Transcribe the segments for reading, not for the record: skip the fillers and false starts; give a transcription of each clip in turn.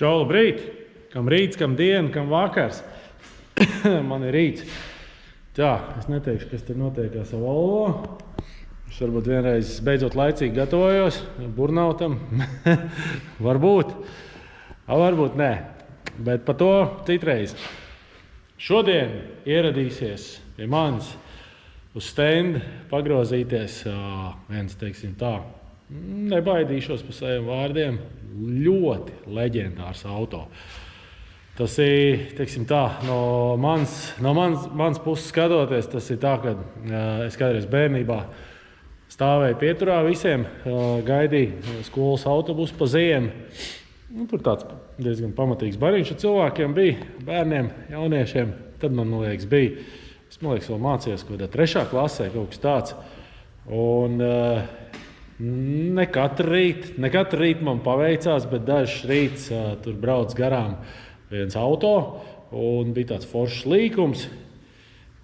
Čau, labrīt! Kam rīts, kam diena, kam vakars. Man ir rīts. Tā, es neteikšu, kas te notiekās ar Volvo. Es varbūt vienreiz beidzot laicīgi gatavojos burnautam. Varbūt. Varbūt nē. Bet par to citreiz. Šodien ieradīsies pie manis uz stendu pagrozīties viens, teiksim tā, nebaidīšos par saviem vārdiem, ļoti leģendārs auto. Tas ir, teiksim tā, no mans puses skatoties, tas ir tā, ka es kādreiz bērnībā stāvēju pieturā visiem, gaidīju skolas autobusu pa ziemu. Tur tāds diezgan pamatīgs bariņš ar cilvēkiem bija, bērniem, jauniešiem. Tad man liekas bija, es vēl mācījos kaut kādā 3. klasē, kaut kas tāds. Un ne katru rītu man paveicās, bet dažs rīts tur brauc garām viens auto un bija tāds foršs līkums.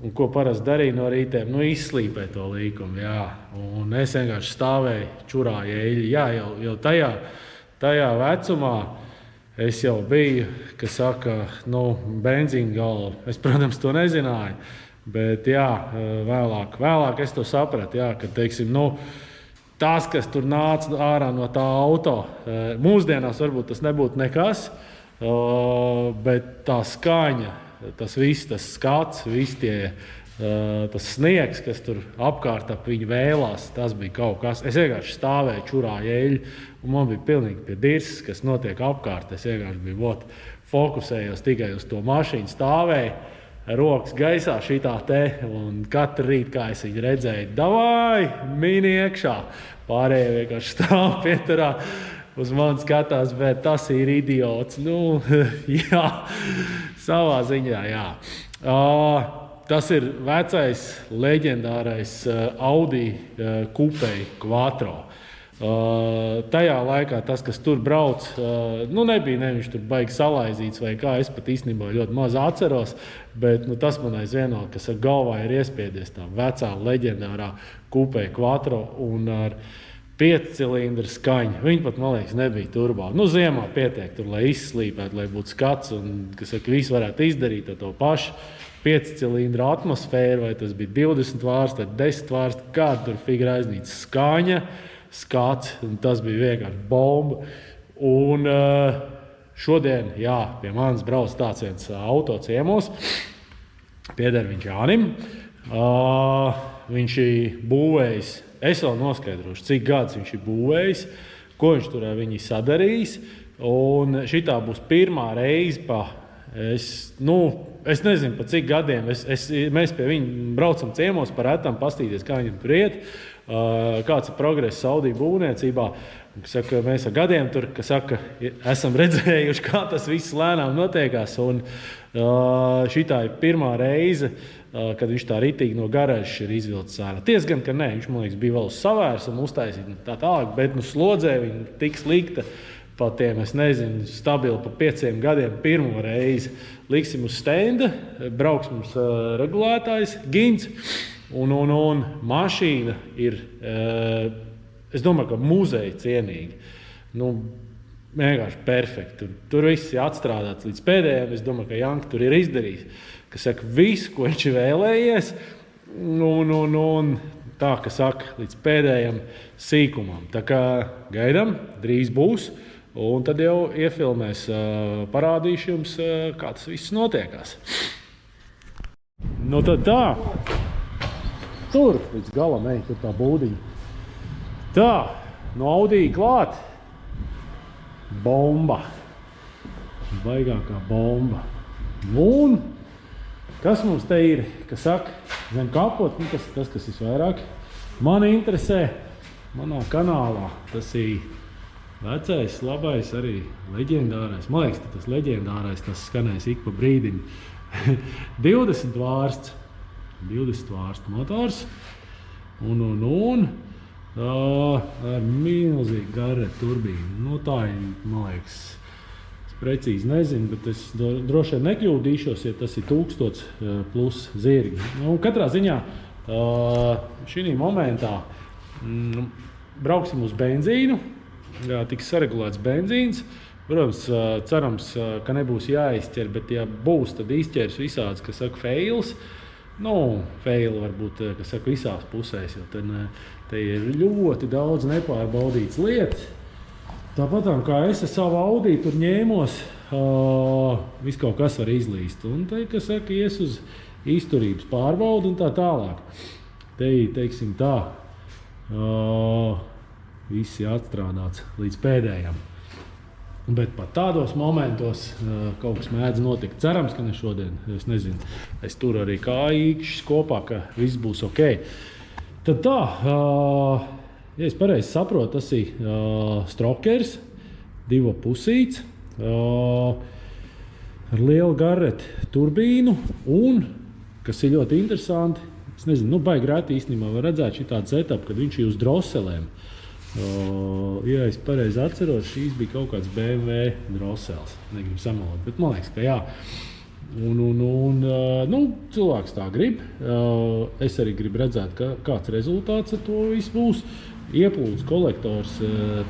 Un ko parasti darīja no rītiem? Izslīpēja to līkumu, jā. Un es vienkārši stāvēju, čurāju eļļi. Jā, jau tajā vecumā es jau biju, kas saka, benzīna galva. Es, protams, to nezināju, bet jā, vēlāk es to sapratu, jā, ka, teiksim, tas, kas tur nāca ārā no tā auto, mūsdienās varbūt tas nebūtu nekas, bet tā skaņa, tas viss, tas skats, tas sniegs, kas tur apkārt ap viņu vēlās, tas bija kaut kas. Es vienkārši stāvēju, čurāju eļļu, un man bija pilnīgi pie dirses, kas notiek apkārt. Es vienkārši biju fokusējos tikai uz to mašīnu, stāvēju, rokas gaisā šitā te, un katru rīt, kā es viņu redzēju, davai, mini iekšā. Pārējie vienkārši stāv pieturā, uz mani skatās, bet tas ir idiots. Jā, savā ziņā, jā. Tas ir vecais, leģendārais Audi Coupé Quattro. Tajā laikā tas, kas tur brauc, nebija viņš tur baigi salaizīts vai kā, es pat īstenībā ļoti maz atceros, bet tas man aizvieno, kas ar galvā ir iespiedies tā vecā, leģendārā Coupé Quattro un ar 5 cilindru skaņu. Viņi pat, man liekas, nebija turbā. Ziemā pietiek tur, lai izslīpētu, lai būtu skats un, kas saka, visi varētu izdarīt ar to pašu 5 cilindru atmosfēru, vai tas bija 20 vārsti vai 10 vārsti, kāda tur figura aiznīca skaņa, skats, un tas bija vienkārši bomba. Un šodien, jā, pie manis brauc tāds viens auto ciemos, pieder viņš Jānim. Viņš ir būvējis, es vēl noskaidrošu, cik gadus viņš ir būvējis, ko viņš tur ar viņu sadarījis, un šitā būs pirmā reize es nezinu, pa cik gadiem, mēs pie viņa braucam ciemos par retam, pastīties, kā viņam tur iet, kāds ir progress Audi būvniecībā. Saka, mēs ar gadiem tur, esam redzējuši, kā tas viss lēnām notiekās, un šitā ir pirmā reize, kad viņš tā ritīgi no garāžas ir izvilcis ārā. Gan, ka nē, viņš, man liekas, bija vēl uz savērs un uztaisīt tā tālāk, bet slodzē viņa tik slikta, pa tiem, es nezinu, stabili pa 5 gadiem pirmo reizi. Liksim uz stenda, brauks mums regulētājs, Gins, un mašīna ir, es domāju, ka muzeja cienīga. Vienkārši perfekti. Tur viss ir atstrādāts līdz pēdējiem. Es domāju, ka Janka tur ir izdarījis, ka saka visu, ko viņš ir vēlējies, un tā, ka saka, līdz pēdējiem sīkumam. Tā kā gaidam, drīz būs. Un tad jau iefilmēs, parādīšu jums, kā tas viss notiekās. Tad tā. Tur līdz galam ej, tur tā būdiņa. Tā, no Audi klāt. Bomba. Baigākā bomba. Un kas mums te ir, kas saka, zem kapot, tas, kas visvairāk mani interesē manā kanālā. Tas ir vecais, labais, arī leģendārais. Man liekas, tas leģendārais, tas skanēs ik pa brīdim. 20 vārstu motors. Un ar milzīgi garu turbīnu. Tā ir, man liekas, es precīzi nezinu, bet es droši vien nekļūdīšos, ja tas ir 1000 plus zirgi. Katrā ziņā šī momentā brauksim uz benzīnu. Tiks saregulēts benzīns, Protams, cerams, ka nebūs jāizķer, bet ja būs, tad izķers visāds, kas saka, fails. Faili varbūt, kas saka, visās pusēs, jo te ir ļoti daudz nepārbaudītas lietas. Tāpat kā es ar savu Audi tur ņēmos, viss kaut kas var izlīst. Un te, kas saka, ies uz izturības pārbaudu un tā tālāk. Te, teiksim tā, viss ir atstrādāts līdz pēdējam. Bet pat tādos momentos kaut kas mēdz notikt. Cerams, ka ne šodien, es nezinu. Es tur arī kājīkšķis kopā, ka viss būs ok. Tad tā, ja es pareizi saprotu, tas ir strokers, 2,5, ar lielu garreti turbīnu un, kas ir ļoti interesanti, es nezinu, baigi rēti īstenībā var redzēt šitādu setup, kad viņš ir uz droselēm. Ja es pareizi atceros, šīs bija kaut kāds BMW drosels, negribu samalot, bet man liekas, ka jā. Cilvēks tā grib. Es arī gribu redzēt, kāds rezultāts ar to viss būs. Ieplūdes kolektors,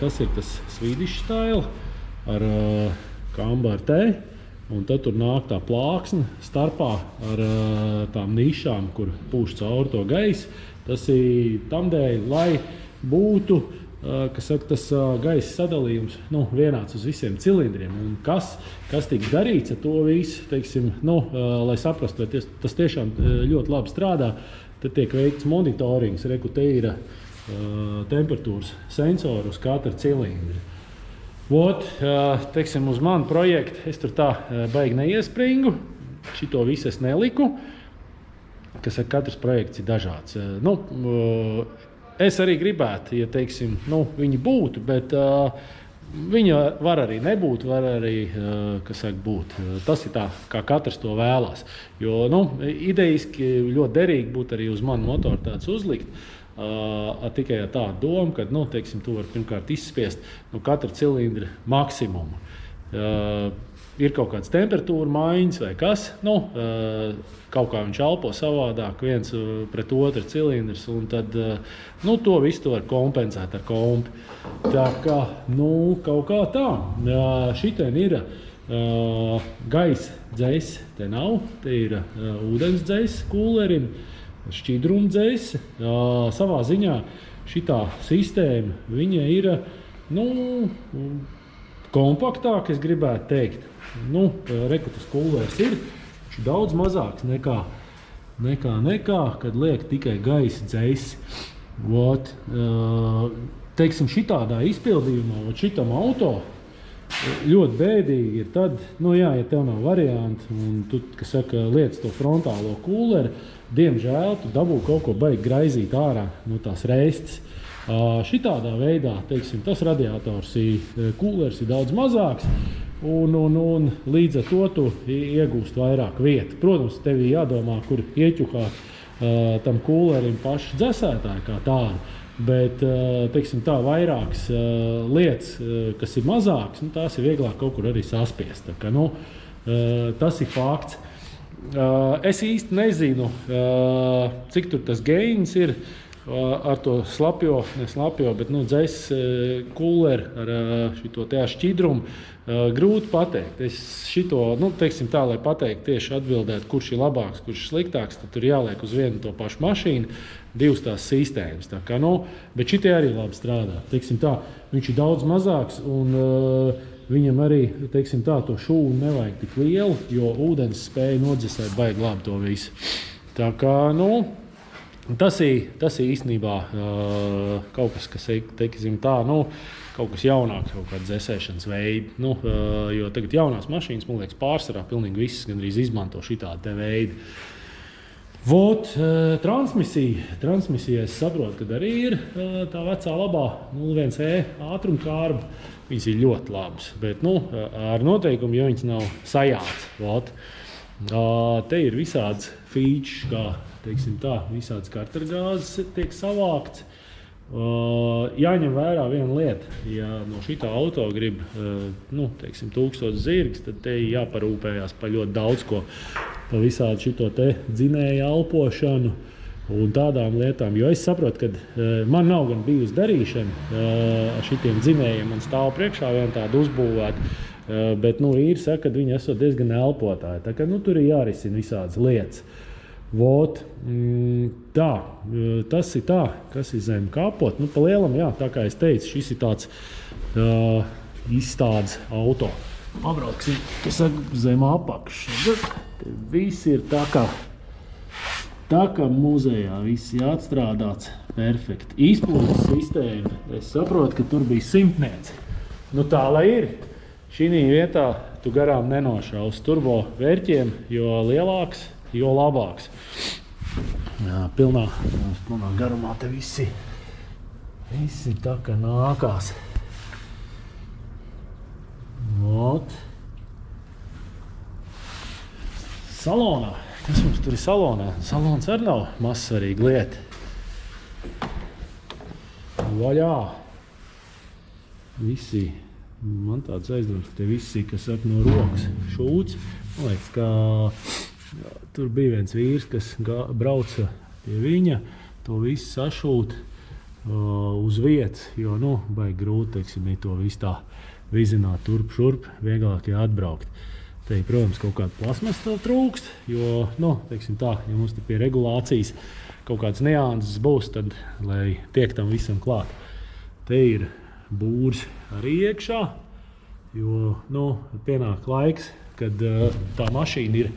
tas ir tas Swedish style ar kambar T, un tad tur nāk tā plāksne starpā ar tām nišām, kur pūš cauri to gaisu. Tas ir tamdēļ, lai būtu kas saka, tas gaisa sadalījums vienāds uz visiem cilindriem. Un kas tiks darīts ar to visu, teiksim, lai saprastu, vai tas tiešām ļoti labi strādā, tad tiek veikts monitorings, te ir temperatūras sensori uz katru cilindri. Teiksim, uz manu projektu es tur tā baigi neiespringu, šito visu es neliku, kas katrs projekts ir dažāds. Es arī gribētu, ja teiksim, viņi būtu, bet viņa var arī nebūt, var arī, kas saka, būt. Tas ir tā, kā katrs to vēlās. Jo, idejiski ļoti derīgi būtu arī uz manu motoru tāds uzlikt, tikai ar tādu domu, ka, teiksim, tu vari pirmkārt izspiest katra cilindra maksimumu. Ir kaut kāds temperatūra maiņas vai kas, kaut kā viņš elpo savādāk, viens pret otru cilindrs, un tad, to visu to var kompensēt ar kompi. Tā kā, kaut kā tā. Šitien ir gaisa dzēs, te nav, te ir ūdens dzēs kūlerim, šķidruma dzēs. Savā ziņā šitā sistēma, viņa ir, kompaktāk, es gribētu teikt. Tas kūlers ir daudz mazāks nekā, kad liek tikai gaisa dzēsi. Teiksim, šitādā izpildījumā, šitam auto, ļoti bēdīgi ir tad, ja tev nav varianti, un tu, kas saka, liec to frontālo kūleri, diemžēl tu dabū kaut ko baigi graizīt ārā no tās reistes. Šitādā veidā, teiksim, tas radiators kūlers ir daudz mazāks, un līdz ar to tu iegūst vairāk vietu. Protams, tev ir jādomā, kur ieķuhāt tam kūlerim paši dzesētāji kā tādu, bet, teiksim, tā vairākas lietas, kas ir mazākas, tās ir vieglāk kaut kur arī saspiest. Tā kā, tas ir fakts. Es īsti nezinu, cik tur tas gains ir, ar to neslapjo, bet dzēs kūleri ar šito šķidrumu grūti pateikt. Es šito, teiksim tā, lai pateikt tieši atbildēt, kurš ir labāks, kurš ir sliktāks, tad tur jāliek uz vienu to pašu mašīnu, divas tās sistēmas. Tā kā, bet šitie arī labi strādā. Teiksim tā, viņš ir daudz mazāks un viņam arī, teiksim tā, to šūnu nevajag tik lielu, jo ūdens spēja nodzesēt baigi labi to visu. Tā kā, tas ir īstenībā kaut kas teiksim tā, kaut kas jaunāks, kaut kāda dzesēšanas veidi. Jo tagad jaunās mašīnas, man liekas, pārsvarā pilnīgi visas gandrīz izmanto šitādu te veidu. Transmisija, es saprotu, kad arī ir tā vecā labā 01E ātrumkārba. Viņas ir ļoti labas, bet ar noteikumu, ja viņas nav sajāts. Te ir visāds features, kā teiksim tā, visāds kartergāzes tiek savākts. Jāņem vērā viena lieta, ja no šitā auto grib, teiksim, 1000 zirgs, tad te jāparūpējās par ļoti daudz ko, pa visādi šito te dzinēju elpošanu, un tādām lietām. Jo es saprotu, ka man nav gan bijusi darīšana ar šitiem dzinējiem, man stāv priekšā vien tādu uzbūvēt, bet īri saka, ka viņi esot diezgan elpotāji. Tā kā tur ir jārisina visādas lietas. Vot, tā, tas ir tā, kas ir zem kapot. Pa lielam, jā, tā kā es teicu, šis ir tāds izstādes auto. Pabrauksim, kas zem apakšas. Viss ir tā kā muzejā, viss ir atstrādāts perfekti. Izplūdes sistēma, es saprotu, ka tur bija simtnieci. Tā lai ir. Šī vietā tu garām nenošaus turbo vērķiem, jo lielāks, jo labāks. Jā, pilnā garumā te visi tā kā nākās. Ot. Salonā. Kas mums tur ir salonā? Salons arī nav mazsvarīga lieta. Vaļā. Visi. Man tāds aizdoms, ka te visi, kas saka no rokas šūts. Man liekas, ka tur bija viens vīrs, kas brauca pie viņa, to visu sašūt uz vietas, jo, baigi grūti, teiksim, to visu tā vizināt turp šurp, vieglāk atbraukt. Te, protams, kaut kāda plasmas tev trūkst, jo, teiksim tā, ja mums te pie regulācijas kaut kāds nianses būs, tad, lai tiek tam visam klāt. Te ir būrs arī iekšā, jo, pienāk laiks, kad tā mašīna ir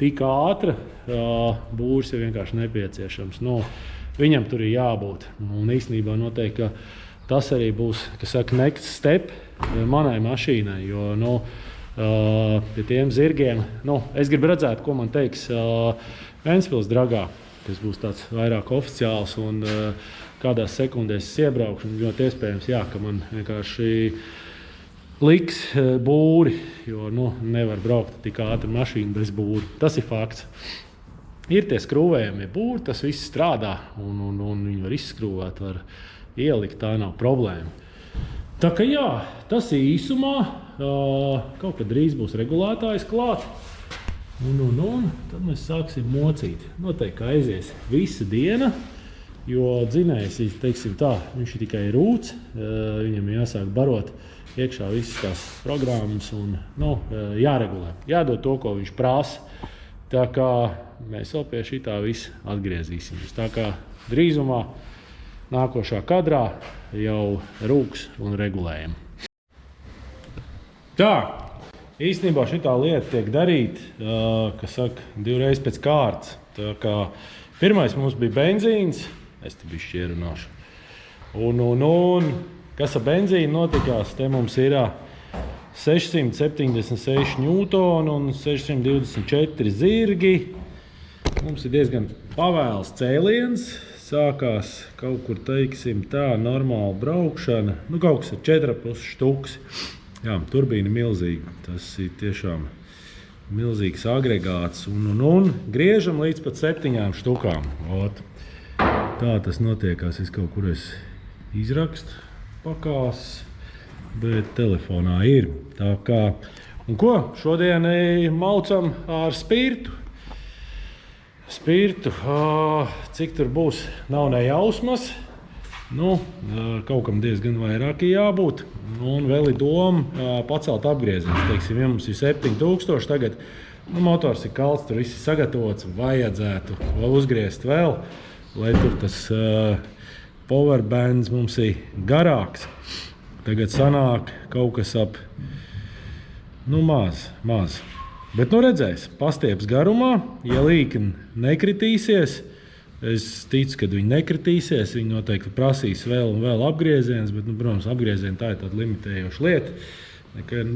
tik ātra, būrs ir vienkārši nepieciešams. Viņam tur ir jābūt. Un īstenībā noteikti, ka tas arī būs, kas saka, next step manai mašīnai, jo, pie tiem zirgiem, es gribu redzēt, ko man teiks Ventspils dragā, kas būs tāds vairāk oficiāls un kādās sekundēs es iebraukšu, un ļoti iespējams, jā, ka man vienkārši liks būri, jo, nevar braukt tik ātri mašīna bez būri. Tas ir fakts. Ir tie skrūvējumie būri, tas viss strādā, un viņi var izskrūvēt, var ielikt, tā nav problēma. Tā kā jā, tas ir īsumā, kaut kad drīz būs regulētājs klāt, un tad mēs sāksim mocīt. Noteikti aizies visa diena, jo dzinējs, teiksim tā, viņš ir tikai rūts, viņam jāsāk barot iekšā visas tās programmas un, jāregulē. Jādod to, ko viņš prasa. Tā kā mēs vēl pie šitā viss atgriezīsimies. Tā kā drīzumā nākošā kadrā jau rūks un regulējam. Tā, īstenībā šitā lieta tiek darīt, kas saka, 2 reizes pēc kārtas. Tā kā pirmais mums bija benzīns, es te bišķi ierunāšu. Un kas ar benzīnu notikās, te mums ir 676 ņūtoni un 624 zirgi. Mums ir diezgan pavēls cēliens, sākās kaut kur, teiksim, tā normāla braukšana, kaut kas ar 4,5 štuks. Jā, turbīna milzīga, tas ir tiešām milzīgs agregāts un griežam līdz pat 7 štukām. Ot. Tā tas notiekās, es kaut kur izrakstu pakās, bet telefonā ir. Tā kā, un ko? Šodien maucam ar spirtu. Cik tur būs, nav ne jausmas. Kaut kam diezgan vairāk jābūt. Un vēl ir doma pacelt apgriezienus. Teiksim, ja mums ir 7000 tagad, motors ir kalts, tur viss ir sagatavots, vajadzētu uzgriezt vēl, lai tur tas power bands mums ir garāks. Tagad sanāk kaut kas ap, maz. Bet redzēs, pastieps garumā, ja līkni nekritīsies, es ticu, ka viņi nekritīsies, viņi noteikti prasīs vēl un vēl apgriezienus, bet, protams, apgriezieni tā ir tāda limitējoša lieta.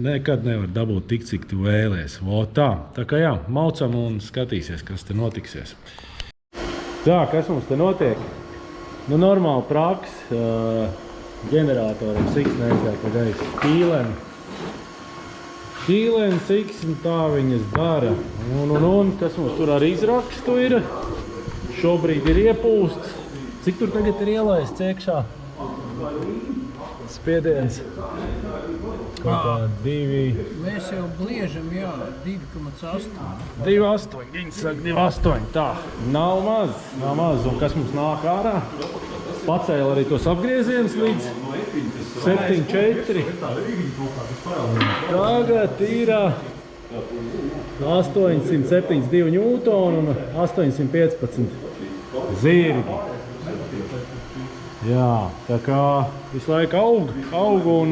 Nekad nevar dabūt tik, cik tu vēlies. Tā kā jā, maucam un skatīsies, kas te notiksies. Tā, kas mums te notiek? Normāli praks, ģeneratoram siks neizāk, kad ķīleni. Ķīleni siks un tā viņas dara. Un kas mums tur ar izrakstu ir? Šobrīd ir iepūsts. Cik tur tagad ir ielaists iekšā? spiediens. Kaut kā 2... Mēs jau bliežam, jā, 2,8. 2,8. Viņi saka 2,8. Tā, nav maz. Un kas mums nāk ārā? Pacēla arī tos apgriezienus līdz 7,4. Tagad ir 872 ņūtonu un 815 zirgi. Jā, tā kā visu laiku aug un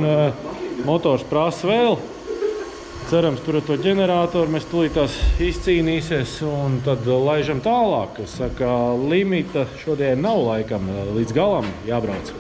motors prasa vēl. Cerams, tur ar to ģeneratoru mēs tūlītās izcīnīsies un tad laižam tālāk. Es saka, limita šodien nav laikam līdz galam jābrauc.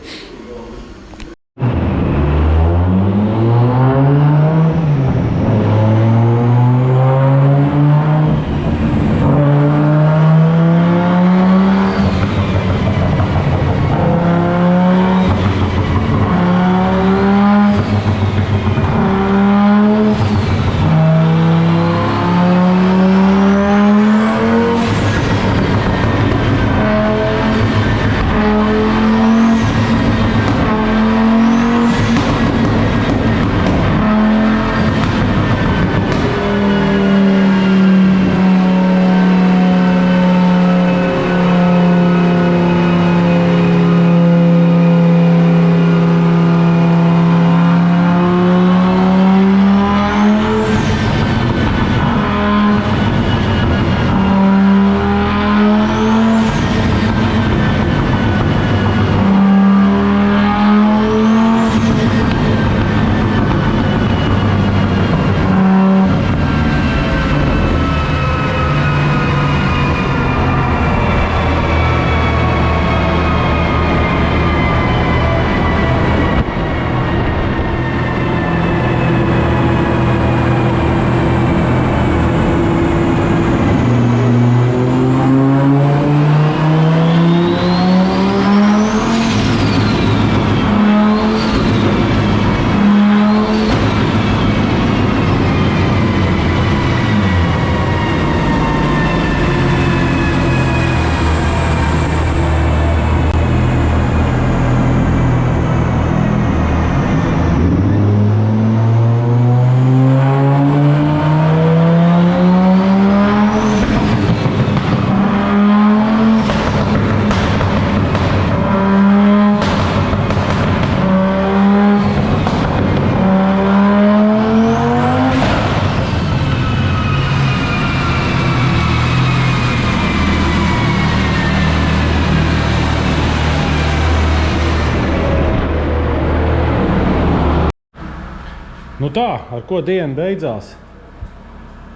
Nu tā, ar ko diena beidzās?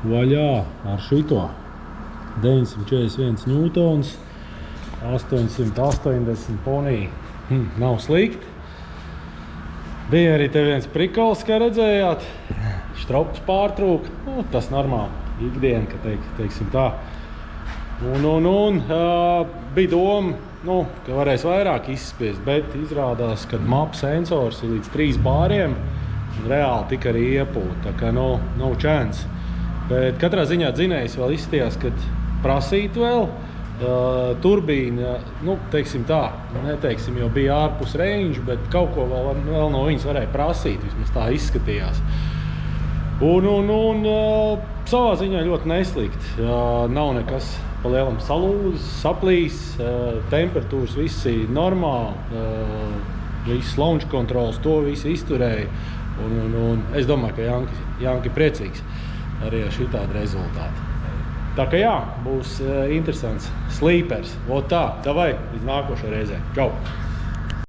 Vaļā ar šito 941 ņūtons, 880 ponī. Nav slikti. Bija arī te viens prikols, kā redzējāt. Štrops pārtrūka. Nu, tas normāli. Ikdiena, ka teiksim tā. Bija doma, ka varēs vairāk izspiest, bet izrādās, ka map sensors ir līdz 3 bāriem. Reāli tika arī iepūt, tā kā no chance. Bet katrā ziņā dzinējs vēl izstījās, kad prasīt vēl. Turbīna, teiksim tā, neteiksim, jo bija ārpus range, bet kaut ko vēl no viņas varēja prasīt, vismaz tā izskatījās. Un savā ziņā ļoti neslikt. Nav nekas pa lielam salūzis, saplīs, temperatūras viss ir normāli, viss launch kontrols, to visu izturēja. Un es domāju, ka Janki priecīgs arī ar šitādu rezultātu. Tā kā jā, būs interesants slīpers. Vot tā, davai, līdz nākošai reizē. Čau!